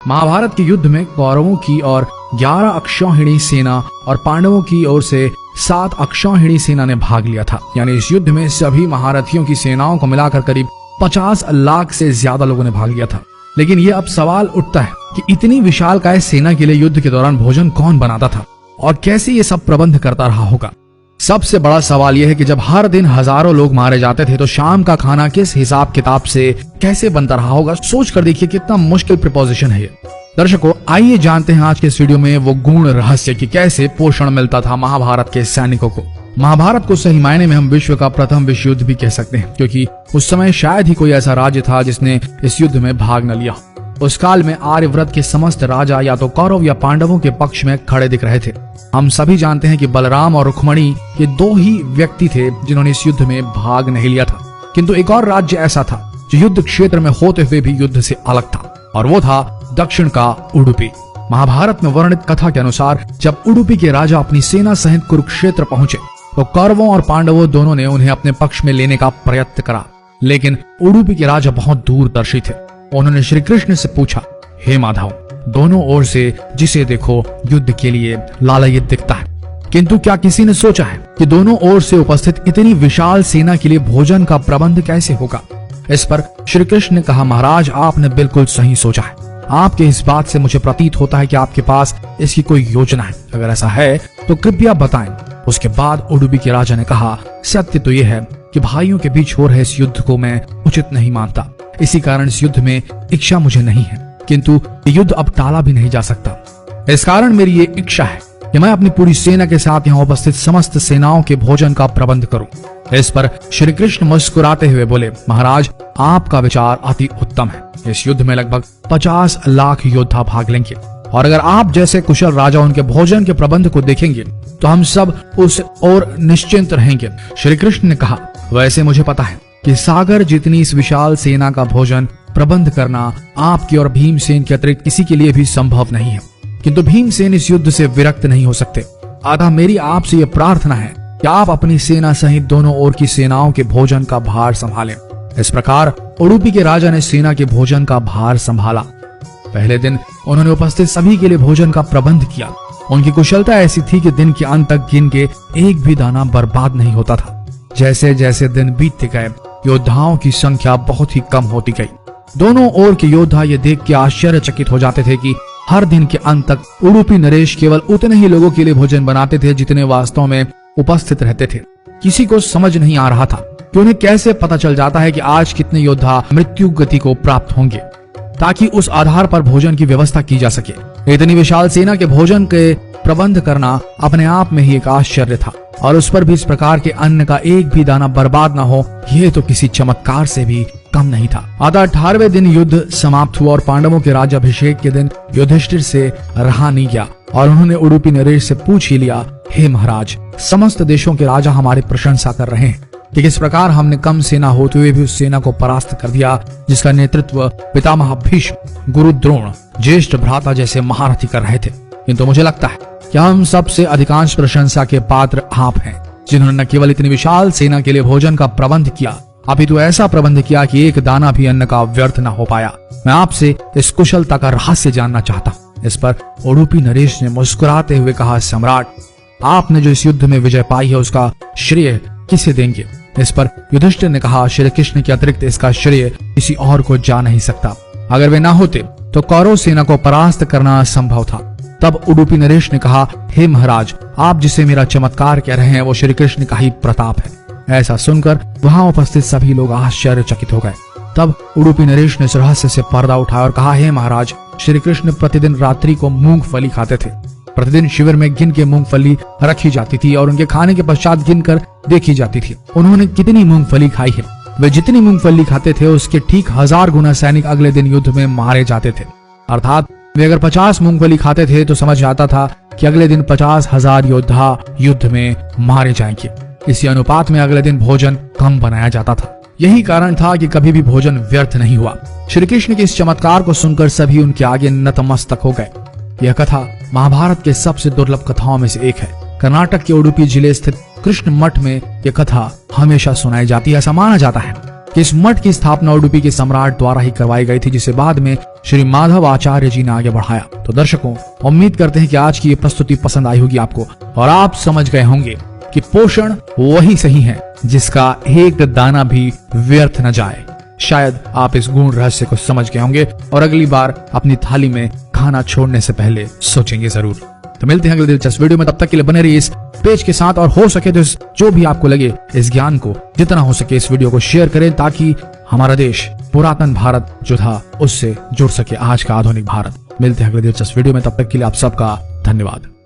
महाभारत के युद्ध में कौरवों की और 11 अक्षौहिणी सेना और पांडवों की ओर से 7 अक्षौहिणी सेना ने भाग लिया था। यानी इस युद्ध में सभी महारथियों की सेनाओं को मिलाकर करीब 50 लाख से ज्यादा लोगों ने भाग लिया था। लेकिन ये अब सवाल उठता है कि इतनी विशालकाय सेना के लिए युद्ध के दौरान भोजन कौन बनाता था और कैसे ये सब प्रबंध करता रहा होगा। सबसे बड़ा सवाल यह है कि जब हर दिन हजारों लोग मारे जाते थे तो शाम का खाना किस हिसाब किताब से कैसे बनता रहा होगा। सोच कर देखिए कितना मुश्किल प्रिपोजिशन है ये। दर्शकों, आइए जानते हैं आज के इस वीडियो में वो गूढ़ रहस्य कि कैसे पोषण मिलता था महाभारत के सैनिकों को। महाभारत को सही मायने में हम विश्व का प्रथम विश्व युद्ध भी कह सकते हैं, क्योंकि उस समय शायद ही कोई ऐसा राज्य था जिसने इस युद्ध में भाग न लिया। उस काल में आर्यव्रत के समस्त राजा या तो कौरव या पांडवों के पक्ष में खड़े दिख रहे थे। हम सभी जानते हैं कि बलराम और रुक्मणी ये 2 ही व्यक्ति थे जिन्होंने इस युद्ध में भाग नहीं लिया था। किंतु एक और राज्य ऐसा था जो युद्ध क्षेत्र में होते हुए भी युद्ध से अलग था, और वो था दक्षिण का उडुपी। महाभारत में वर्णित कथा के अनुसार जब उडुपी के राजा अपनी सेना सहित कुरुक्षेत्र पहुंचे तो कौरवों और पांडवों दोनों ने उन्हें अपने पक्ष में लेने का प्रयत्न करा। लेकिन उडुपी के राजा बहुत दूरदर्शी थे। उन्होंने श्री कृष्ण से पूछा, हे माधव, दोनों ओर से जिसे देखो युद्ध के लिए लालायित दिखता है, किंतु क्या किसी ने सोचा है कि दोनों ओर से उपस्थित इतनी विशाल सेना के लिए भोजन का प्रबंध कैसे होगा। इस पर श्री कृष्ण ने कहा, महाराज, आपने बिल्कुल सही सोचा है। आपके इस बात से मुझे प्रतीत होता है कि आपके पास इसकी कोई योजना है। अगर ऐसा है तो कृपया बताएं। उसके बाद उडुपी के राजा ने कहा, सत्य तो यह है कि भाइयों के बीच हो रहे इस युद्ध को मैं उचित नहीं मानता। इसी कारण इस युद्ध में इच्छा मुझे नहीं है, किंतु ये युद्ध अब टाला भी नहीं जा सकता। इस कारण मेरी ये इच्छा है कि मैं अपनी पूरी सेना के साथ यहाँ उपस्थित समस्त सेनाओं के भोजन का प्रबंध करूं। इस पर श्री कृष्ण मुस्कुराते हुए बोले, महाराज, आपका विचार अति उत्तम है। इस युद्ध में लगभग 50 लाख योद्धा भाग लेंगे, और अगर आप जैसे कुशल राजा उनके भोजन के प्रबंध को देखेंगे तो हम सब उस ओर निश्चिंत रहेंगे। श्री कृष्ण ने कहा, वैसे मुझे पता है कि सागर जितनी इस विशाल सेना का भोजन प्रबंध करना आपकी और भीमसेन के अतिरिक्त किसी के लिए भी संभव नहीं है, किंतु भीमसेन इस युद्ध से विरक्त नहीं हो सकते। अतः मेरी आपसे यह प्रार्थना है कि आप अपनी सेना सहित दोनों ओर की सेनाओं के भोजन का भार संभालें। इस प्रकार उडुपी के राजा ने सेना के भोजन का भार संभाला। पहले दिन उन्होंने उपस्थित सभी के लिए भोजन का प्रबंध किया। उनकी कुशलता ऐसी थी कि दिन के अंत तक गिन के एक भी दाना बर्बाद नहीं होता था। जैसे जैसे दिन बीतते गए योद्धाओं की संख्या बहुत ही कम होती गई। दोनों ओर के योद्धा ये देख के आश्चर्यचकित हो जाते थे कि हर दिन के अंत तक उडुपी नरेश केवल उतने ही लोगों के लिए भोजन बनाते थे जितने वास्तव में उपस्थित रहते थे। किसी को समझ नहीं आ रहा था कि उन्हें कैसे पता चल जाता है कि आज कितने योद्धा मृत्यु गति को प्राप्त होंगे, ताकि उस आधार पर भोजन की व्यवस्था की जा सके। इतनी विशाल सेना के भोजन के प्रबंध करना अपने आप में ही एक आश्चर्य था, और उस पर भी इस प्रकार के अन्न का एक भी दाना बर्बाद ना हो, यह तो किसी चमत्कार से भी कम नहीं था। अतः 18वें दिन युद्ध समाप्त हुआ और पांडवों के राज्याभिषेक के दिन युधिष्ठिर से रहा नहीं गया, और उन्होंने उडुपी नरेश से पूछ ही लिया, हे महाराज, समस्त देशों के राजा हमारी प्रशंसा कर रहे हैं कि किस प्रकार हमने कम सेना होते हुए भी उस सेना को परास्त कर दिया जिसका नेतृत्व पितामह भीष्म, गुरु द्रोण, ज्येष्ठ भ्राता जैसे महारथी कर रहे थे। किंतु मुझे लगता है कि हम सबसे अधिकांश प्रशंसा के पात्र आप हैं, जिन्होंने न केवल इतनी विशाल सेना के लिए भोजन का प्रबंध किया, अपितु ऐसा प्रबंध किया कि एक दाना भी अन्न का व्यर्थ न हो पाया। मैं आपसे इस कुशलता का रहस्य जानना चाहता हूँ। इस पर उडुपी नरेश ने मुस्कुराते हुए कहा, सम्राट, आपने जो इस युद्ध में विजय पाई है उसका श्रेय किसे देंगे। इस पर युधिष्ठिर ने कहा, श्री कृष्ण के अतिरिक्त इसका श्रेय किसी और को जा नहीं सकता। अगर वे ना होते तो कौरव सेना को परास्त करना असंभव था। तब उडुपी नरेश ने कहा, हे महाराज, आप जिसे मेरा चमत्कार कह रहे हैं वो श्री कृष्ण का ही प्रताप है। ऐसा सुनकर वहां उपस्थित सभी लोग आश्चर्यचकित हो गए। तब उडुपी नरेश ने इस रहस्य से पर्दा उठाया और कहा, हे महाराज, श्री कृष्ण प्रतिदिन रात्रि को मूंगफली खाते थे। प्रतिदिन शिविर में गिन के मूंगफली रखी जाती थी और उनके खाने के पश्चात गिनकर देखी जाती थी उन्होंने कितनी मूंगफली खाई है। वे जितनी मूंगफली खाते थे उसके ठीक 1000 गुना सैनिक अगले दिन युद्ध में मारे जाते थे। अर्थात वे अगर 50 मूंगफली खाते थे तो समझ आता था कि अगले दिन 50,000 योद्धा युद्ध में मारे जाएंगे। इसी अनुपात में अगले दिन भोजन कम बनाया जाता था। यही कारण था कि कभी भी भोजन व्यर्थ नहीं हुआ। श्री कृष्ण के इस चमत्कार को सुनकर सभी उनके आगे नतमस्तक हो गए। यह कथा महाभारत के सबसे दुर्लभ कथाओं में से एक है। कर्नाटक के उडुपी जिले स्थित कृष्ण मठ में यह कथा हमेशा सुनाई जाती है। ऐसा माना जाता है कि इस मठ की स्थापना उडुपी के सम्राट द्वारा ही करवाई गई थी, जिसे बाद में श्री माधव आचार्य जी ने आगे बढ़ाया। तो दर्शकों, उम्मीद करते हैं कि आज की ये प्रस्तुति पसंद आई होगी आपको और आप समझ गए होंगे कि पोषण वही सही है जिसका एक दाना भी व्यर्थ न जाए। शायद आप इस गुण रहस्य को समझ गए होंगे और अगली बार अपनी थाली में खाना छोड़ने से पहले सोचेंगे जरूर। तो मिलते हैं अगले दिलचस्प वीडियो में, तब तक के लिए बने रहिए इस पेज के साथ और हो सके तो जो भी आपको लगे इस ज्ञान को जितना हो सके इस वीडियो को शेयर करें, ताकि हमारा देश पुरातन भारत जो था उससे जुड़ सके आज का आधुनिक भारत। मिलते हैं अगले दिलचस्प वीडियो में, तब तक के लिए आप सबका धन्यवाद।